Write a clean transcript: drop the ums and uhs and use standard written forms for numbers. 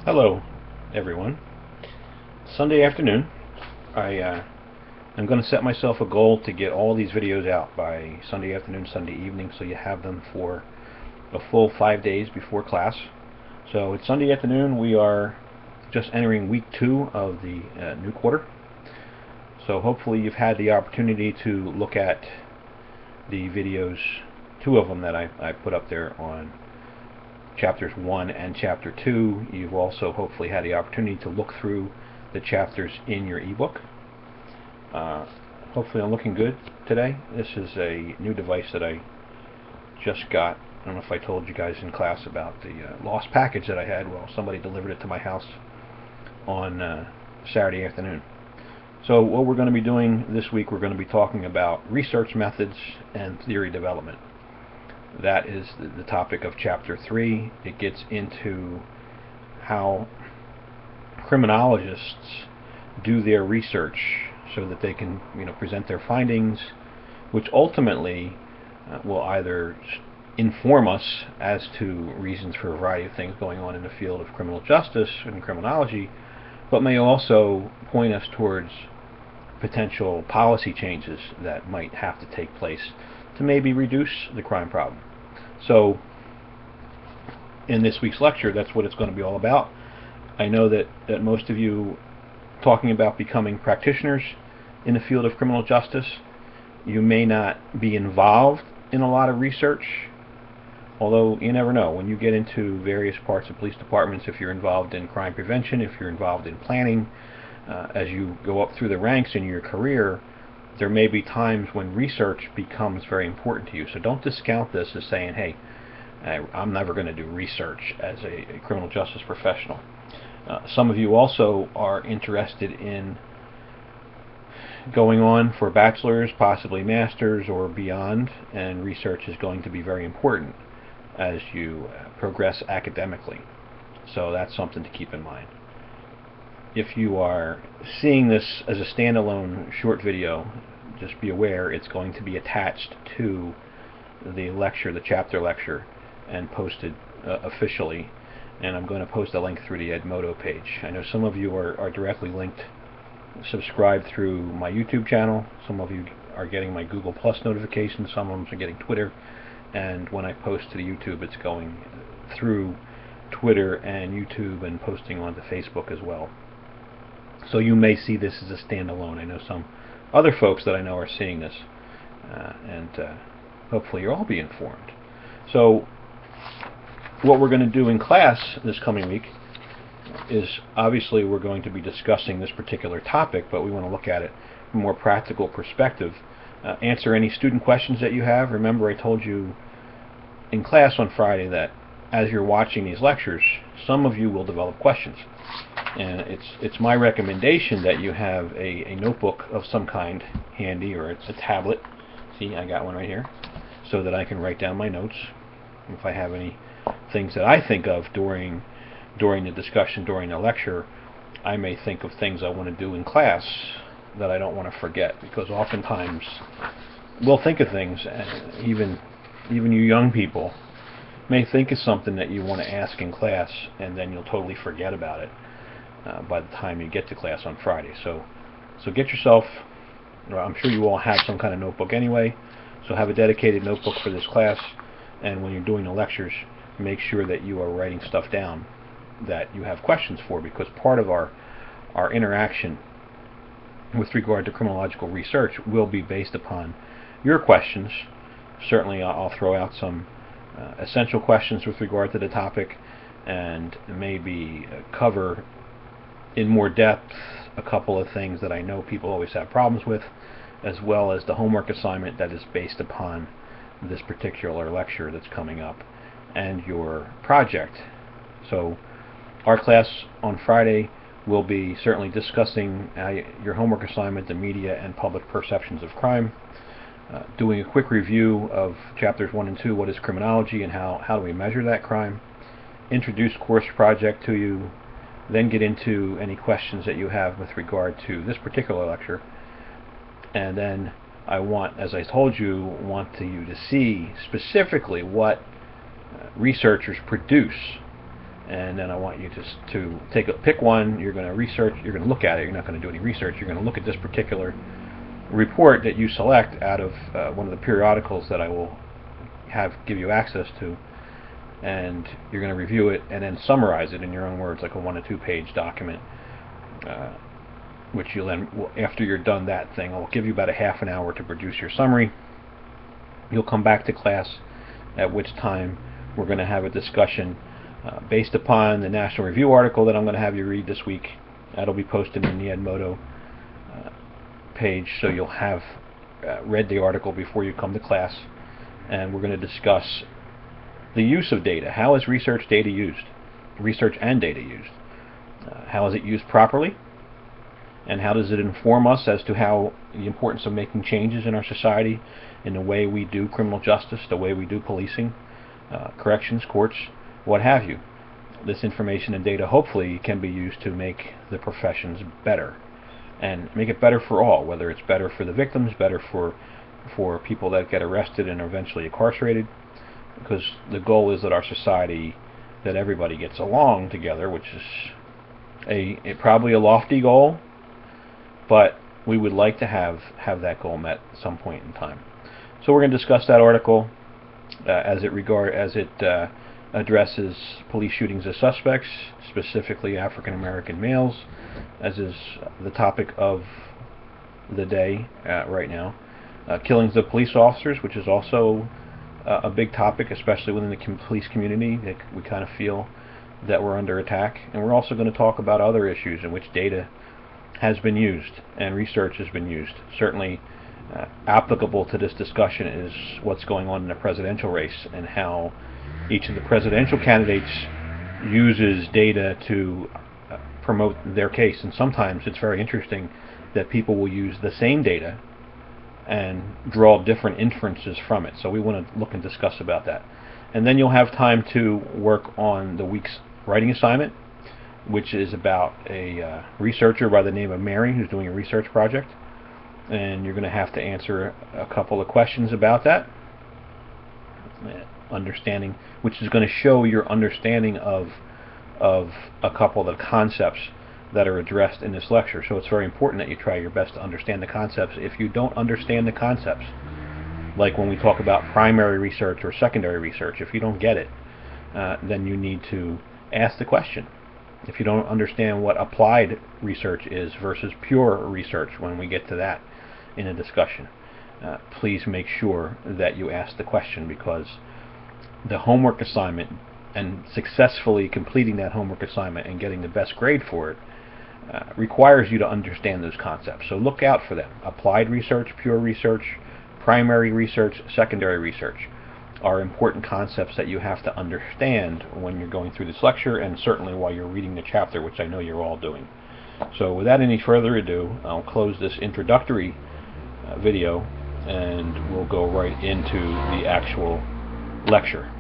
Hello, everyone. Sunday afternoon. I'm going to set myself a goal to get all these videos out by Sunday afternoon, Sunday evening, so you have them for a full 5 days before class. So it's Sunday afternoon. We are just entering week 2 of the new quarter. So hopefully you've had the opportunity to look at the videos, 2 of them that I put up there on chapters 1 and chapter 2. You've also hopefully had the opportunity to look through the chapters in your ebook. Hopefully I'm looking good today. This is a new device that I just got. I don't know if I told you guys in class about the lost package that I had. Well, somebody delivered it to my house on Saturday afternoon. So what we're going to be doing this week, we're going to be talking about research methods and theory development. That is the topic of chapter 3. It gets into how criminologists do their research so that they can, present their findings, which ultimately will either inform us as to reasons for a variety of things going on in the field of criminal justice and criminology, but may also point us towards potential policy changes that might have to take place to maybe reduce the crime problem. So in this week's lecture, that's what it's going to be all about. I know that most of you talking about becoming practitioners in the field of criminal justice, you may not be involved in a lot of research, although you never know. When you get into various parts of police departments, if you're involved in crime prevention, if you're involved in planning, as you go up through the ranks in your career, there may be times when research becomes very important to you. So don't discount this as saying, hey, I'm never going to do research as a criminal justice professional. Some of you also are interested in going on for bachelor's, possibly master's or beyond, and research is going to be very important as you progress academically. So that's something to keep in mind. If you are seeing this as a standalone short video, just be aware it's going to be attached to the lecture, the chapter lecture, and posted officially. And I'm going to post a link through the Edmodo page. I know some of you are directly linked, subscribed through my YouTube channel. Some of you are getting my Google Plus notifications. Some of them are getting Twitter. And when I post to the YouTube, it's going through Twitter and YouTube and posting onto Facebook as well. So you may see this as a standalone. I know some other folks that I know are seeing this, and hopefully you'll all be informed. So what we're going to do in class this coming week is, obviously we're going to be discussing this particular topic, but we want to look at it from a more practical perspective. Answer any student questions that you have. Remember, I told you in class on Friday that as you're watching these lectures, some of you will develop questions. And it's my recommendation that you have a notebook of some kind handy, or it's a tablet. See, I got one right here, so that I can write down my notes. If I have any things that I think of during the discussion, during the lecture, I may think of things I want to do in class that I don't want to forget, because oftentimes we'll think of things, even you young people may think of something that you want to ask in class, and then you'll totally forget about it by the time you get to class on Friday. So get yourself, I'm sure you all have some kind of notebook anyway, so have a dedicated notebook for this class, and when you're doing the lectures, make sure that you are writing stuff down that you have questions for, because part of our interaction with regard to criminological research will be based upon your questions. Certainly I'll throw out some essential questions with regard to the topic, and maybe cover in more depth a couple of things that I know people always have problems with, as well as the homework assignment that is based upon this particular lecture that's coming up, and your project. So our class on Friday will be certainly discussing your homework assignment, the media and public perceptions of crime, doing a quick review of chapters 1 and 2, what is criminology and how do we measure that crime, introduce course project to you, then get into any questions that you have with regard to this particular lecture, and then I want, as I told you, you to see specifically what researchers produce and then I want you to pick one. You're going to research. You're going to look at it. You're not going to do any research. You're going to look at this particular report that you select out of one of the periodicals that I will give you access to, and you're going to review it and then summarize it in your own words, like a 1 to 2 page document. Which you'll then, after you're done that thing, I'll give you about a half an hour to produce your summary. You'll come back to class, at which time we're going to have a discussion based upon the National Review article that I'm going to have you read this week. That'll be posted in the Edmodo page, so you'll have read the article before you come to class. And we're going to discuss the use of data. How is research data used? Research and data used. How is it used properly? And how does it inform us as to how the importance of making changes in our society, in the way we do criminal justice, the way we do policing, corrections, courts, what have you. This information and data hopefully can be used to make the professions better, and make it better for all, whether it's better for the victims, better for people that get arrested and are eventually incarcerated, because the goal is that our society, that everybody gets along together, which is probably a lofty goal, but we would like to have that goal met at some point in time. So we're going to discuss that article as it addresses police shootings of suspects, specifically African American males, as is the topic of the day right now. Killings of police officers, which is also a big topic, especially within the police community. We kind of feel that we're under attack. And we're also going to talk about other issues in which data has been used and research has been used. Certainly applicable to this discussion is what's going on in the presidential race, and how each of the presidential candidates uses data to promote their case. And sometimes it's very interesting that people will use the same data and draw different inferences from it. So we want to look and discuss about that. And then you'll have time to work on the week's writing assignment, which is about a researcher by the name of Mary who's doing a research project. And you're going to have to answer a couple of questions about that. Understanding, which is going to show your understanding of a couple of the concepts that are addressed in this lecture. So it's very important that you try your best to understand the concepts. If you don't understand the concepts, like when we talk about primary research or secondary research, if you don't get it, then you need to ask the question. If you don't understand what applied research is versus pure research, when we get to that in a discussion, please make sure that you ask the question, because the homework assignment, and successfully completing that homework assignment and getting the best grade for it, requires you to understand those concepts. So look out for them. Applied research, pure research, primary research, secondary research are important concepts that you have to understand when you're going through this lecture, and certainly while you're reading the chapter, which I know you're all doing. So without any further ado, I'll close this introductory video, and we'll go right into the actual lecture.